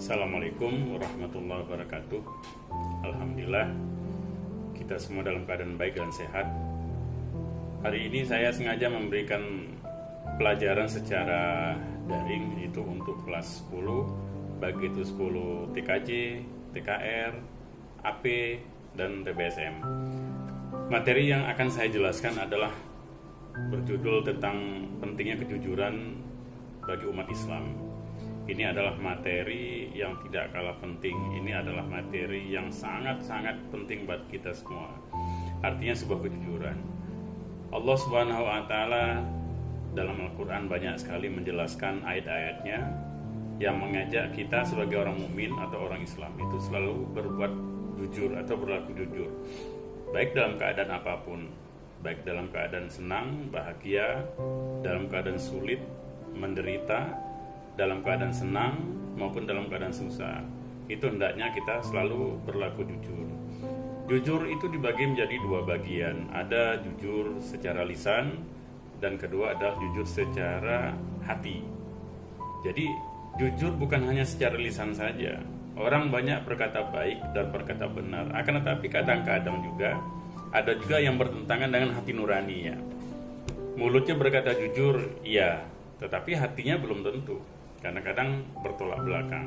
Assalamualaikum warahmatullahi wabarakatuh. Alhamdulillah kita semua dalam keadaan baik dan sehat. Hari ini saya sengaja memberikan pelajaran secara daring, itu untuk kelas 10, baik itu 10 TKJ, TKR, AP, dan TBSM. Materi yang akan saya jelaskan adalah berjudul tentang pentingnya kejujuran bagi umat Islam. Ini adalah materi yang tidak kalah penting. Ini adalah materi yang sangat-sangat penting buat kita semua. Artinya sebuah kejujuran. Allah Subhanahu wa taala dalam Al-Qur'an banyak sekali menjelaskan ayat-ayatnya yang mengajak kita sebagai orang mukmin atau orang Islam itu selalu berbuat jujur atau berlaku jujur. Baik dalam keadaan apapun, baik dalam keadaan senang, bahagia, dalam keadaan sulit, menderita, dalam keadaan senang maupun dalam keadaan susah, itu hendaknya kita selalu berlaku jujur. Jujur itu dibagi menjadi dua bagian. Ada jujur secara lisan dan kedua adalah jujur secara hati. Jadi jujur bukan hanya secara lisan saja. Orang banyak berkata baik dan berkata benar, akan tetapi kadang-kadang juga ada juga yang bertentangan dengan hati nuraninya. Mulutnya berkata jujur, iya, tetapi hatinya belum tentu. Kadang-kadang bertolak belakang.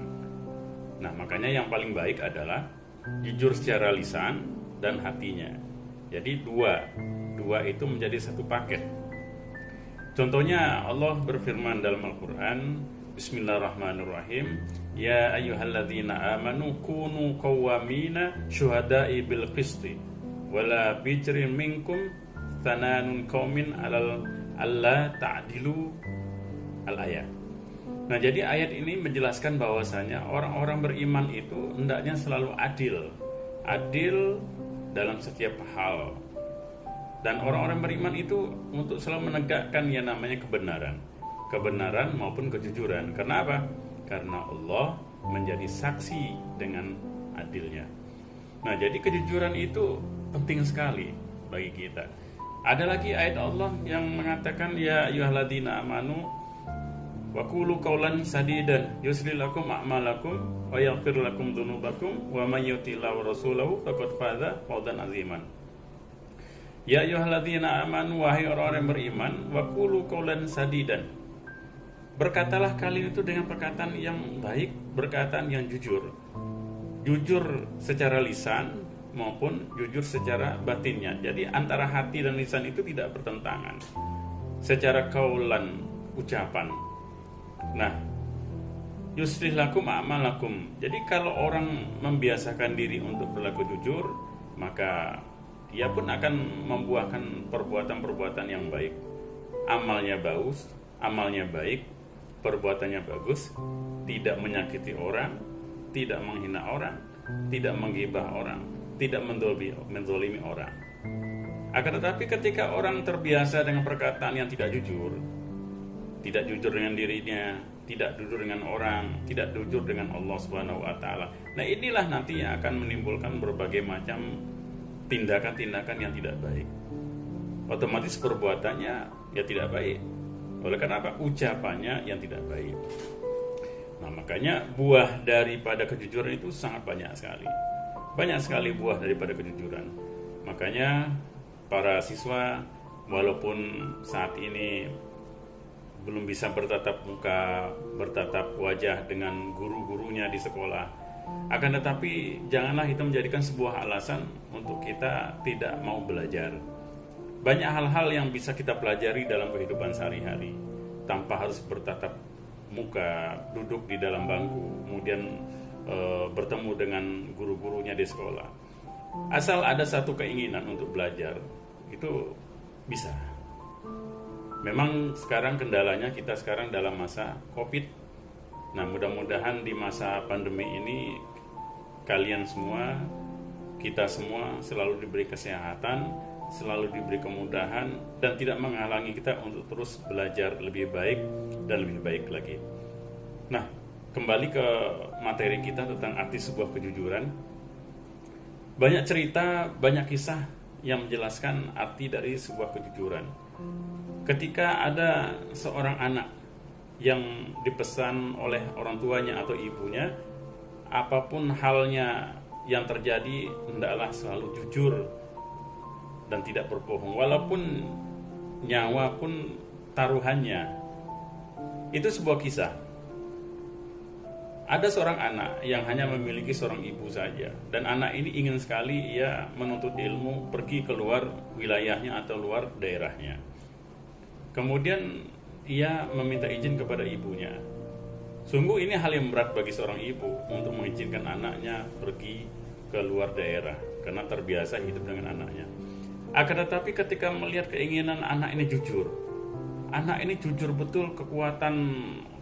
Nah, makanya yang paling baik adalah jujur secara lisan dan hatinya. Jadi dua itu menjadi satu paket. Contohnya Allah berfirman dalam Al-Quran, Bismillahirrahmanirrahim, Ya ayyuhalladzina amanu kunu qawwamina syuhada'i bil qisti wala bijrin minkum thananun qaumin alal alla ta'dilu al-ayat. Nah, jadi ayat ini menjelaskan bahwasanya orang-orang beriman itu hendaknya selalu adil dalam setiap hal. Dan orang-orang beriman itu untuk selalu menegakkan yang namanya kebenaran maupun kejujuran. Karena apa? Karena Allah menjadi saksi dengan adilnya. Nah, jadi kejujuran itu penting sekali bagi kita. Ada lagi ayat Allah yang mengatakan, Ya ayyuhalladzina amanu wa qulu qawlan sadidan yusli lakum a'malakum wa yaghfir lakum dzunubakum wa may yuti'illahu wa rasulahu faqad faza fawzan aziman. Ya ayyuhalladzina amanu, wahai orang-orang beriman, wa qulu qawlan sadidan, berkatalah kalian itu dengan perkataan yang baik, perkataan yang jujur. Jujur secara lisan maupun jujur secara batinnya. Jadi antara hati dan lisan itu tidak bertentangan. Secara qaulan, ucapan. Nah, yuslih lakum a'malakum. Jadi kalau orang membiasakan diri untuk berlaku jujur, maka dia pun akan membuahkan perbuatan-perbuatan yang baik. Amalnya baik, perbuatannya bagus, tidak menyakiti orang, tidak menghina orang, tidak menggibah orang, tidak menzolimi orang. Akan tetapi ketika orang terbiasa dengan perkataan yang tidak jujur dengan dirinya, tidak jujur dengan orang, tidak jujur dengan Allah Subhanahu wa taala. Nah, inilah nanti yang akan menimbulkan berbagai macam tindakan-tindakan yang tidak baik. Otomatis perbuatannya ya tidak baik. Oleh karena apa? Ucapannya yang tidak baik. Nah, makanya buah daripada kejujuran itu sangat banyak sekali. Banyak sekali buah daripada kejujuran. Makanya para siswa walaupun saat ini belum bisa bertatap muka, bertatap wajah dengan guru-gurunya di sekolah, akan tetapi janganlah itu menjadikan sebuah alasan untuk kita tidak mau belajar. Banyak hal-hal yang bisa kita pelajari dalam kehidupan sehari-hari tanpa harus bertatap muka, duduk di dalam bangku, kemudian bertemu dengan guru-gurunya di sekolah. Asal ada satu keinginan untuk belajar, itu bisa. Memang sekarang kendalanya kita sekarang dalam masa Covid. Nah, mudah-mudahan di masa pandemi ini kalian semua, kita semua selalu diberi kesehatan, selalu diberi kemudahan, dan tidak menghalangi kita untuk terus belajar lebih baik dan lebih baik lagi. Nah, kembali ke materi kita tentang arti sebuah kejujuran. Banyak cerita, banyak kisah yang menjelaskan arti dari sebuah kejujuran. Ketika ada seorang anak yang dipesan oleh orang tuanya atau ibunya apapun halnya yang terjadi, hendaklah selalu jujur dan tidak berbohong, walaupun nyawa pun taruhannya. Itu sebuah kisah. Ada seorang anak yang hanya memiliki seorang ibu saja, dan anak ini ingin sekali ia menuntut ilmu, pergi keluar wilayahnya atau luar daerahnya. Kemudian ia meminta izin kepada ibunya. Sungguh ini hal yang berat bagi seorang ibu untuk mengizinkan anaknya pergi ke luar daerah karena terbiasa hidup dengan anaknya. Akan tetapi ketika melihat keinginan anak ini jujur betul, kekuatan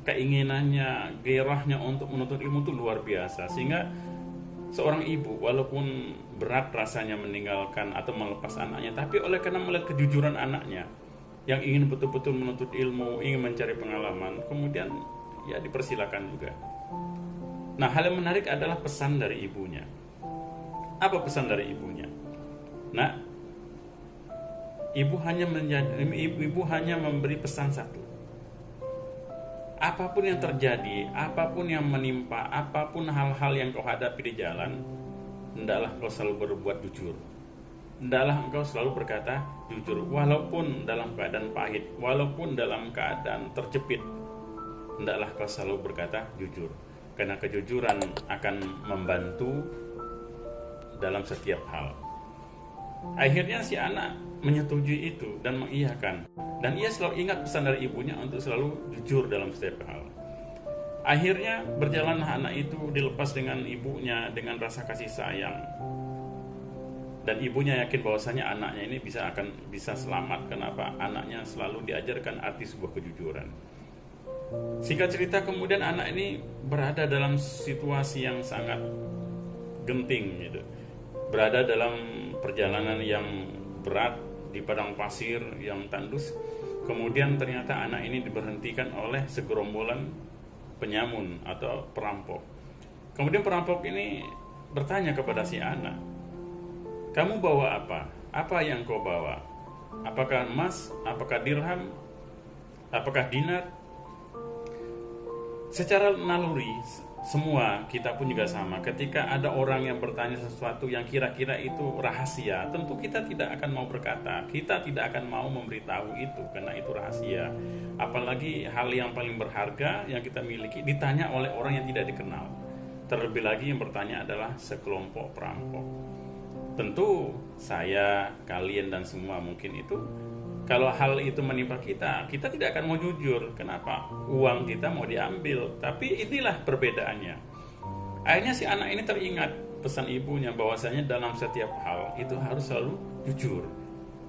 keinginannya, gairahnya untuk menuntut ilmu itu luar biasa, sehingga seorang ibu walaupun berat rasanya meninggalkan atau melepas anaknya, tapi oleh karena melihat kejujuran anaknya yang ingin betul-betul menuntut ilmu, ingin mencari pengalaman, kemudian ya dipersilakan juga. Nah, hal yang menarik adalah pesan dari ibunya. Apa pesan dari ibunya? Nah, ibu hanya memberi pesan satu. Apapun yang terjadi, apapun yang menimpa, apapun hal-hal yang kau hadapi di jalan, hendaklah kau selalu berbuat jujur. Hendaklah engkau selalu berkata jujur, walaupun dalam keadaan pahit, walaupun dalam keadaan terjepit, hendaklah kau selalu berkata jujur. Karena kejujuran akan membantu dalam setiap hal. Akhirnya si anak menyetujui itu dan mengiyakan. Dan ia selalu ingat pesan dari ibunya untuk selalu jujur dalam setiap hal. Akhirnya berjalanlah anak itu dilepas dengan ibunya dengan rasa kasih sayang. Dan ibunya yakin bahwasanya anaknya ini bisa selamat. Kenapa? Anaknya selalu diajarkan arti sebuah kejujuran. Singkat cerita, kemudian anak ini berada dalam situasi yang sangat genting gitu. Berada dalam perjalanan yang berat di padang pasir yang tandus. Kemudian ternyata anak ini diberhentikan oleh segerombolan penyamun atau perampok. Kemudian perampok ini bertanya kepada si anak, "Kamu bawa apa? Apa yang kau bawa? Apakah emas? Apakah dirham? Apakah dinar?" Secara naluri, semua kita pun juga sama. Ketika ada orang yang bertanya sesuatu yang kira-kira itu rahasia, tentu kita tidak akan mau berkata, kita tidak akan mau memberitahu itu karena itu rahasia. Apalagi hal yang paling berharga yang kita miliki ditanya oleh orang yang tidak dikenal. Terlebih lagi yang bertanya adalah sekelompok perampok. Tentu saya, kalian dan semua mungkin itu, kalau hal itu menimpa kita tidak akan mau jujur. Kenapa? Uang kita mau diambil. Tapi inilah perbedaannya. Akhirnya si anak ini teringat pesan ibunya bahwasanya dalam setiap hal itu harus selalu jujur,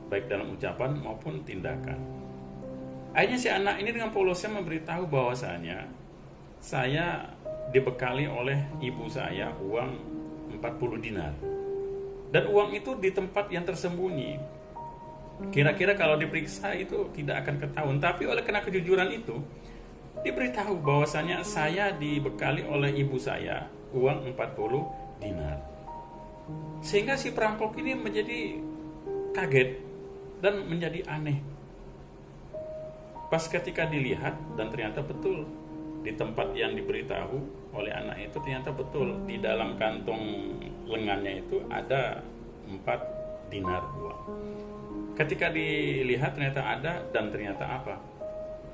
baik dalam ucapan maupun tindakan. Akhirnya si anak ini dengan polosnya memberitahu bahwasanya saya dibekali oleh ibu saya uang 40 dinar. Dan uang itu di tempat yang tersembunyi. Kira-kira kalau diperiksa itu tidak akan ketahuan. Tapi oleh karena kejujuran itu, diberitahu bahwasanya saya dibekali oleh ibu saya uang 40 dinar. Sehingga si perampok ini menjadi kaget dan menjadi aneh. Pas ketika dilihat dan ternyata betul di tempat yang diberitahu oleh anak itu, ternyata betul di dalam kantong lengannya itu ada 4 dinar uang. Ketika dilihat ternyata ada, dan ternyata apa?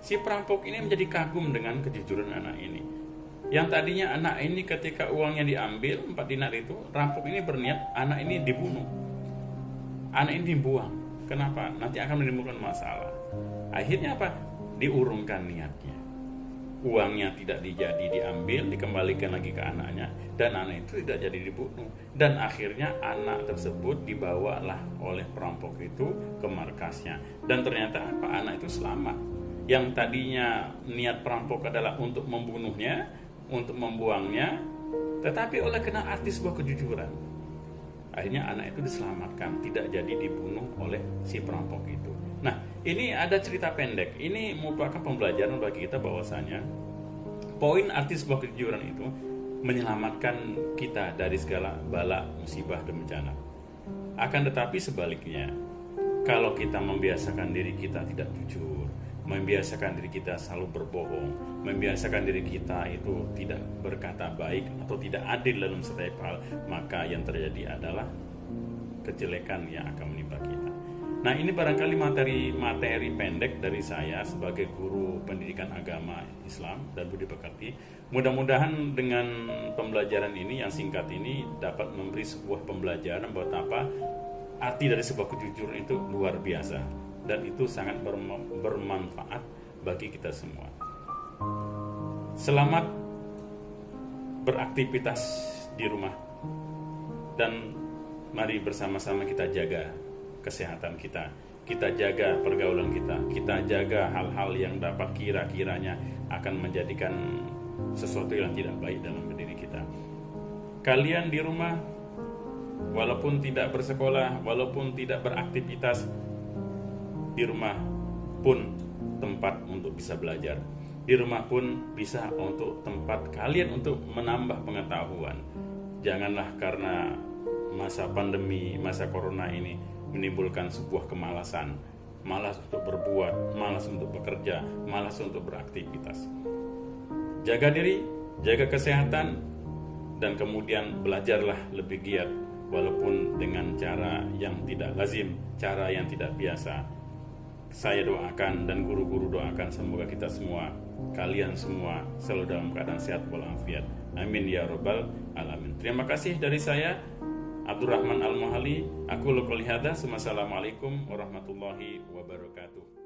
Si perampok ini menjadi kagum dengan kejujuran anak ini. Yang tadinya anak ini ketika uangnya diambil 4 dinar itu, rampok ini berniat anak ini dibunuh. Anak ini dibuang. Kenapa? Nanti akan menimbulkan masalah. Akhirnya apa? Diurungkan niatnya. Uangnya tidak diambil, dikembalikan lagi ke anaknya, dan anak itu tidak jadi dibunuh. Dan akhirnya anak tersebut dibawalah oleh perampok itu ke markasnya. Dan ternyata apa? Anak itu selamat. Yang tadinya niat perampok adalah untuk membunuhnya, untuk membuangnya, tetapi oleh karena arti sebuah kejujuran, akhirnya anak itu diselamatkan, tidak jadi dibunuh oleh si perampok itu. Nah, ini ada cerita pendek. Ini merupakan pembelajaran bagi kita bahwasanya poin arti sebuah kejujuran itu menyelamatkan kita dari segala bala, musibah, dan bencana. Akan tetapi sebaliknya, kalau kita membiasakan diri kita tidak jujur, membiasakan diri kita selalu berbohong, membiasakan diri kita itu tidak berkata baik atau tidak adil dalam setiap hal, maka yang terjadi adalah kejelekan yang akan menimpa kita. Nah, ini barangkali materi pendek dari saya sebagai guru pendidikan agama Islam dan budi pekerti. Mudah-mudahan dengan pembelajaran ini yang singkat ini dapat memberi sebuah pembelajaran betapa arti dari sebuah kejujuran itu luar biasa dan itu sangat bermanfaat bagi kita semua. Selamat beraktivitas di rumah dan mari bersama-sama kita jaga kesehatan kita jaga pergaulan kita jaga hal-hal yang dapat kira-kiranya akan menjadikan sesuatu yang tidak baik dalam diri kita. Kalian di rumah, walaupun tidak bersekolah, walaupun tidak beraktivitas, di rumah pun tempat untuk bisa belajar. Di rumah pun bisa untuk tempat kalian untuk menambah pengetahuan. Janganlah karena masa pandemi, masa corona ini menimbulkan sebuah kemalasan, malas untuk berbuat, malas untuk bekerja, malas untuk beraktivitas. Jaga diri, jaga kesehatan, dan kemudian belajarlah lebih giat walaupun dengan cara yang tidak lazim, cara yang tidak biasa. Saya doakan dan guru-guru doakan semoga kita semua, kalian semua selalu dalam keadaan sehat walafiat. Amin ya rabbal alamin. Terima kasih dari saya Abdurrahman Al-Muhalli. Aku qouli hadza. Wassalamualaikum warahmatullahi wabarakatuh.